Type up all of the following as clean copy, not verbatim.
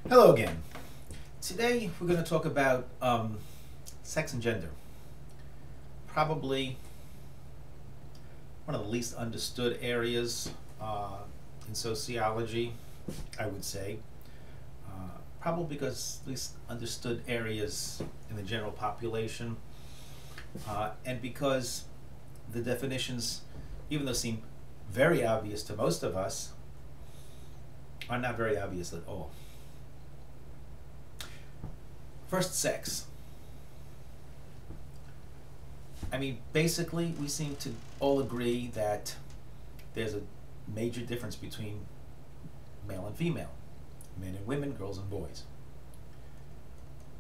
Hello again. Today we're going to talk about sex and gender. Probably one of the least understood areas in sociology, I would say. Probably because least understood areas in the general population, and because the definitions, even though seem very obvious to most of us, are not very obvious at all. First, sex. I mean, basically, we seem to all agree that there's a major difference between male and female, men and women, girls and boys.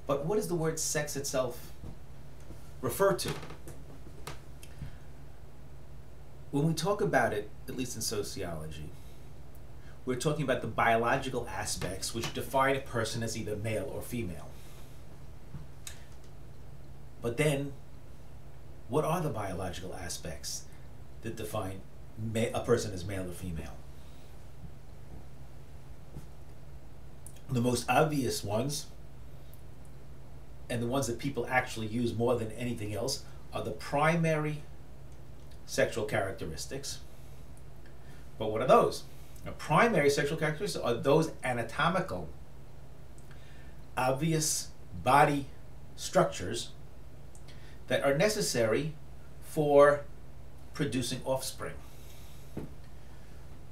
But what does the word sex itself refer to? When we talk about it, at least in sociology, we're talking about the biological aspects which define a person as either male or female. But then, what are the biological aspects that define a person as male or female? The most obvious ones, and the ones that people actually use more than anything else, are the primary sexual characteristics. But what are those? Now, primary sexual characteristics are those anatomical, obvious body structures that are necessary for producing offspring.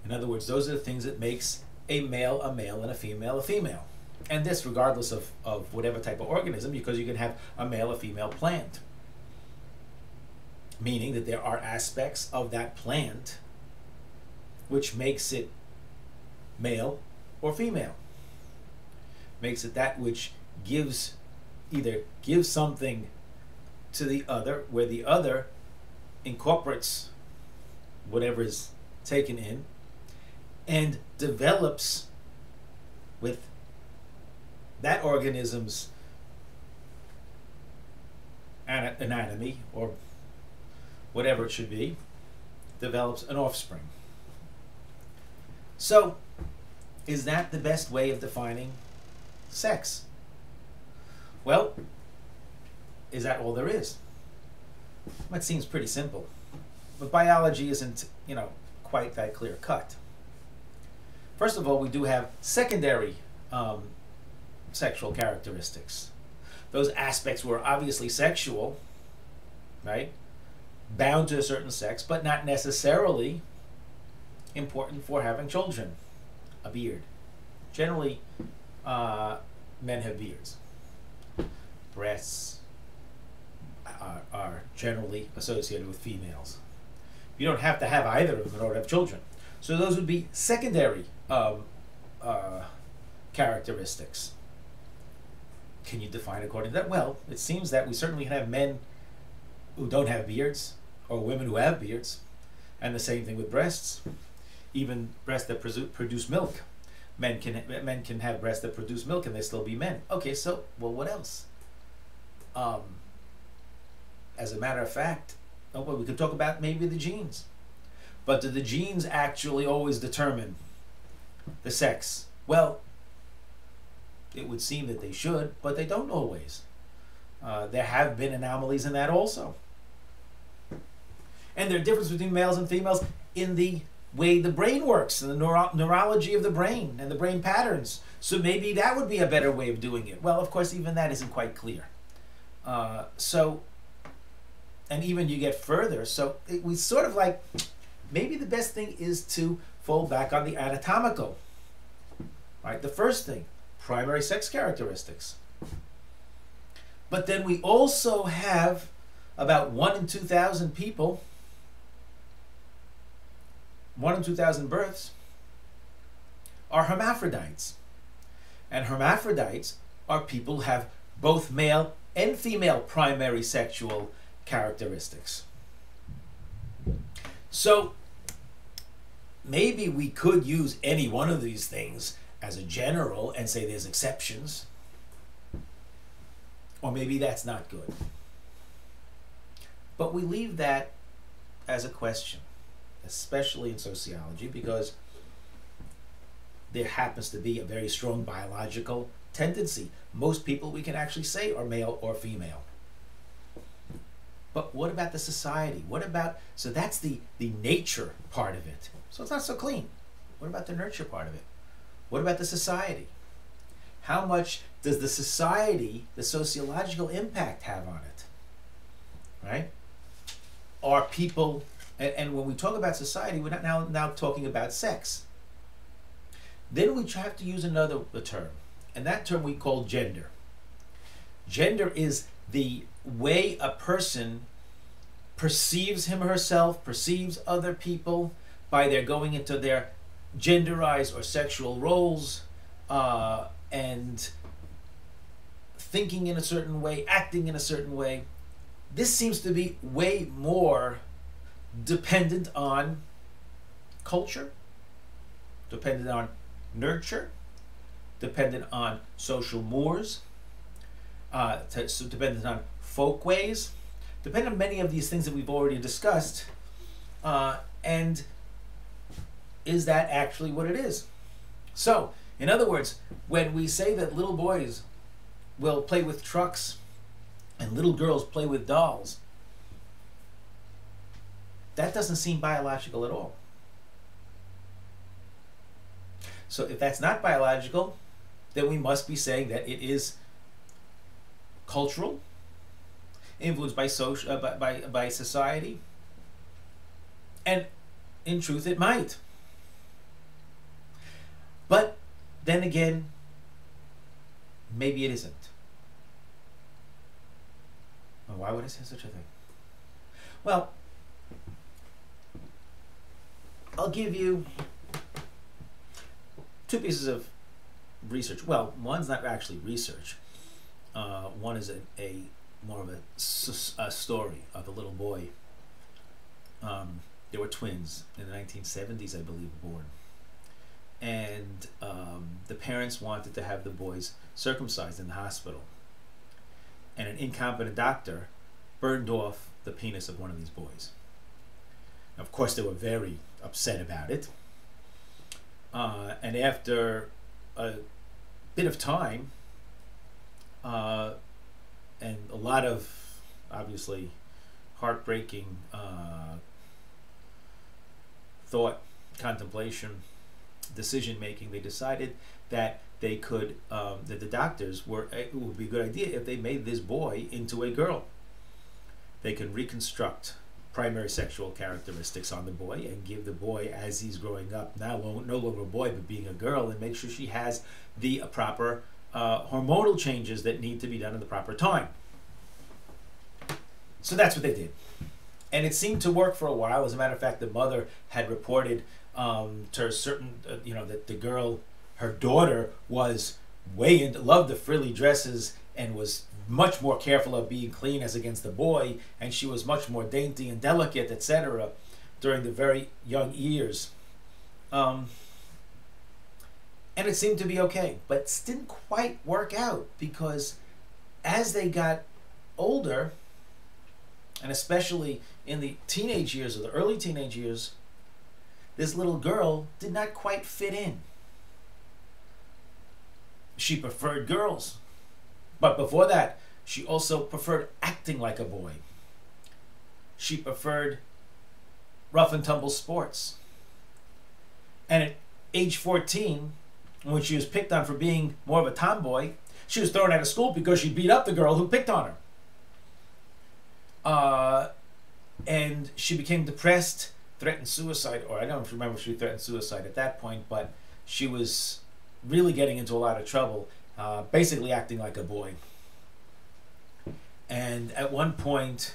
In other words, those are the things that makes a male and a female. And this regardless of whatever type of organism, because you can have a male or female plant. Meaning that there are aspects of that plant which makes it male or female. Makes it that which either gives something to the other, where the other incorporates whatever is taken in and develops with that organism's anatomy, or whatever it should be, develops an offspring. So, is that the best way of defining sex? Well, is that all there is? That seems pretty simple. But biology isn't, quite that clear cut. First of all, we do have secondary sexual characteristics. Those aspects were obviously sexual, right? Bound to a certain sex, but not necessarily important for having children. A beard. Generally, men have beards. Breasts are generally associated with females. You don't have to have either of them in order to have children. So those would be secondary characteristics. Can you define according to that? Well, it seems that we certainly can have men who don't have beards, or women who have beards, and the same thing with breasts. Even breasts that produce milk. Men can have breasts that produce milk and they still be men. Okay, so, well, what else? As a matter of fact, well, we could talk about maybe the genes. But do the genes actually always determine the sex? Well, it would seem that they should, but they don't always. There have been anomalies in that also. And there are differences between males and females in the way the brain works, and the neurology of the brain, and the brain patterns. So maybe that would be a better way of doing it. Well, of course, even that isn't quite clear. And even you get further, so we sort of like, maybe the best thing is to fall back on the anatomical. Right? The first thing, primary sex characteristics. But then we also have about 1 in 2,000 people, 1 in 2,000 births, are hermaphrodites. And hermaphrodites are people who have both male and female primary sexual characteristics. So maybe we could use any one of these things as a general and say there's exceptions. Or maybe that's not good. But we leave that as a question, especially in sociology, because there happens to be a very strong biological tendency. Most people we can actually say are male or female. But what about the society? What about, so that's the nature part of it. So it's not so clean. What about the nurture part of it? What about the society? How much does the society, the sociological impact have on it? Right? Are people, and when we talk about society, we're not now talking about sex. Then we have to use another term, and that term we call gender. Gender is the way a person perceives him or herself, perceives other people by their going into their genderized or sexual roles, and thinking in a certain way, acting in a certain way. This seems to be way more dependent on culture, dependent on nurture, dependent on social mores, so dependent on folk ways, dependent on many of these things that we've already discussed. And is that actually what it is? So, in other words, when we say that little boys will play with trucks and little girls play with dolls, that doesn't seem biological at all. So if that's not biological, then we must be saying that it is cultural, influenced by by society, and in truth it might. But then again, maybe it isn't. Well, why would I say such a thing? Well, I'll give you two pieces of research. Well, one's not actually research. One is a more of a story of a little boy. They were twins in the 1970s, I believe, born. And the parents wanted to have the boys circumcised in the hospital. And an incompetent doctor burned off the penis of one of these boys. Now, of course, they were very upset about it. And after a bit of time, and a lot of, obviously, heartbreaking thought, contemplation, decision-making, they decided that they could, that the doctors were, it would be a good idea if they made this boy into a girl. They can reconstruct primary sexual characteristics on the boy and give the boy, as he's growing up, now no longer a boy but being a girl, and make sure she has the proper hormonal changes that need to be done in the proper time. So that's what they did. And it seemed to work for a while. As a matter of fact, the mother had reported to a certain, that the girl, her daughter, was way into, loved the frilly dresses and was much more careful of being clean as against the boy, and she was much more dainty and delicate, etc., during the very young years. And it seemed to be okay, but it didn't quite work out, because as they got older, and especially in the teenage years or the early teenage years, this little girl did not quite fit in. She preferred girls. But before that, she also preferred acting like a boy. She preferred rough and tumble sports. And at age 14, when she was picked on for being more of a tomboy, she was thrown out of school because she beat up the girl who picked on her. And she became depressed, threatened suicide, or I don't remember if she threatened suicide at that point, but she was really getting into a lot of trouble, basically acting like a boy. And at one point,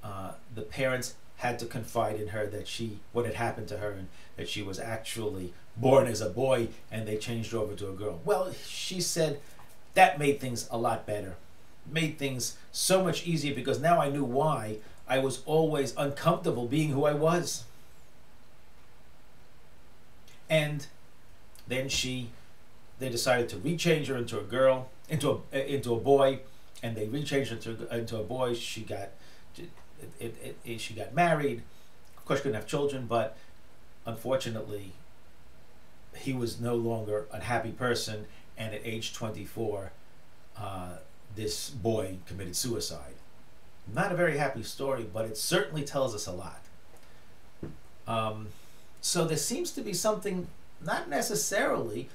the parents had to confide in her that what had happened to her, and that she was actually born as a boy, and they changed her over to a girl. Well, she said that made things a lot better, made things so much easier, because now I knew why I was always uncomfortable being who I was. And then they decided to rechange her into a girl, into a boy, and they rechanged her into a boy. She got married. Of course, couldn't have children, but unfortunately, he was no longer a happy person, and at age 24, this boy committed suicide. Not a very happy story, but it certainly tells us a lot. So there seems to be something, not necessarily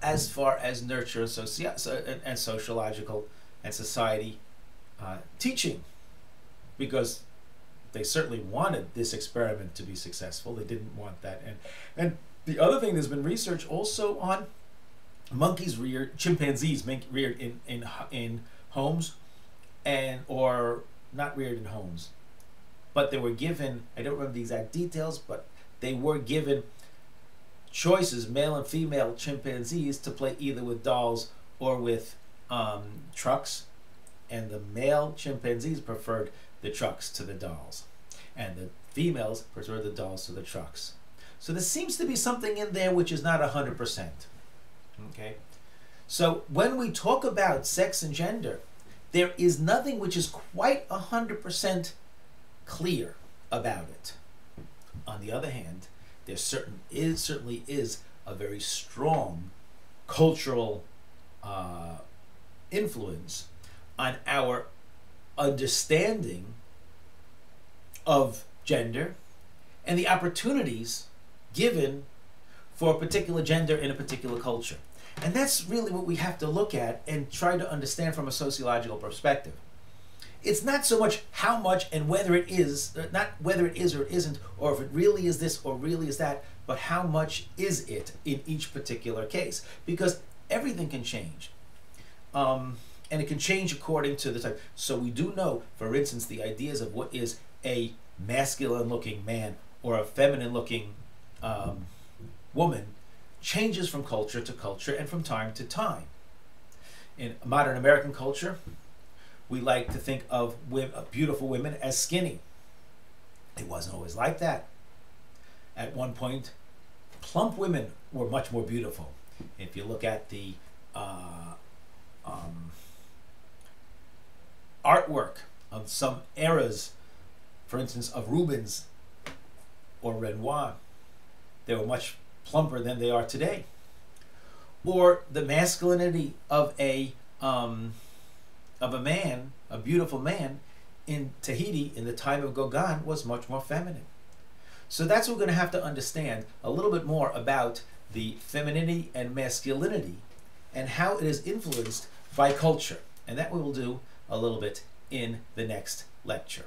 as far as nurture and sociological and society teaching, because they certainly wanted this experiment to be successful. They didn't want that. And the other thing, there's been research also on chimpanzees reared in homes, or not reared in homes, but they were given, I don't remember the exact details, but they were given choices, male and female chimpanzees, to play either with dolls or with trucks, and the male chimpanzees preferred the trucks to the dolls, and the females preferred the dolls to the trucks. So there seems to be something in there which is not 100%. Okay? So when we talk about sex and gender, there is nothing which is quite 100% clear about it. On the other hand, there certainly is a very strong cultural influence on our understanding of gender and the opportunities given for a particular gender in a particular culture. And that's really what we have to look at and try to understand from a sociological perspective. It's not so much how much and whether it is, not whether it is or it isn't, or if it really is this or really is that, but how much is it in each particular case. Because everything can change. And it can change according to the time. So we do know, for instance, the ideas of what is a masculine-looking man or a feminine-looking woman changes from culture to culture and from time to time. In modern American culture, we like to think of beautiful women as skinny. It wasn't always like that. At one point, plump women were much more beautiful. If you look at the artwork of some eras, for instance, of Rubens or Renoir, they were much plumper than they are today. Or the masculinity of a man, a beautiful man in Tahiti in the time of Gauguin, was much more feminine. So that's what we're going to have to understand a little bit more about the femininity and masculinity and how it is influenced by culture. And that we will do a little bit in the next lecture.